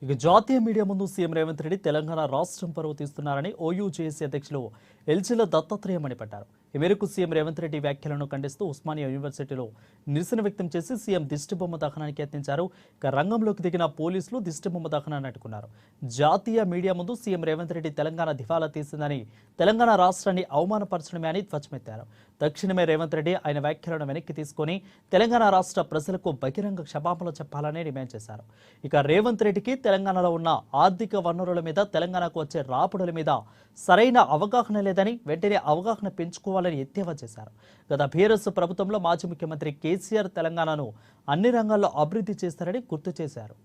ఇక జాతీయ మీడియా ముందు సీఎం రేవంత్ రెడ్డి తెలంగాణ రాష్ట్రం పరువు తీస్తున్నారని ఓయూజేఏసీ అధ్యక్షులు ఎల్చిల దత్తాత్రేయ మండిపడ్డారు. ఈ మేరకు సీఎం రేవంత్ రెడ్డి వ్యాఖ్యలను ఖండిస్తూ ఉస్మానియా యూనివర్సిటీలో నిరసన వ్యక్తం చేసి సీఎం దిష్టిబొమ్మ దహనానికి యత్నించారు. ఇక రంగంలోకి దిగిన పోలీసులు దిష్టిబొమ్మ దహనాన్ని అడ్డుకున్నారు. జాతీయ మీడియా ముందు సీఎం రేవంత్ రెడ్డి తెలంగాణ దివాలా తీసిందని, తెలంగాణ రాష్ట్రాన్ని అవమానపరచడమే అని ధ్వజమెత్తారు. తక్షణమే రేవంత్ రెడ్డి ఆయన వ్యాఖ్యలను వెనక్కి తీసుకుని తెలంగాణ రాష్ట్ర ప్రజలకు బహిరంగ క్షమాపణలు చెప్పాలని డిమాండ్ చేశారు. ఇక రేవంత్ రెడ్డికి తెలంగాణలో ఉన్న ఆర్థిక వనరుల మీద, తెలంగాణకు వచ్చే రాబడుల మీద సరైన అవగాహన లేదని, వెంటనే అవగాహన పెంచుకోవాలని ఎద్దేవా చేశారు. గత బీఆర్ఎస్ ప్రభుత్వంలో మాజీ ముఖ్యమంత్రి కేసీఆర్ తెలంగాణను అన్ని రంగాల్లో అభివృద్ధి చేస్తారని గుర్తు చేశారు.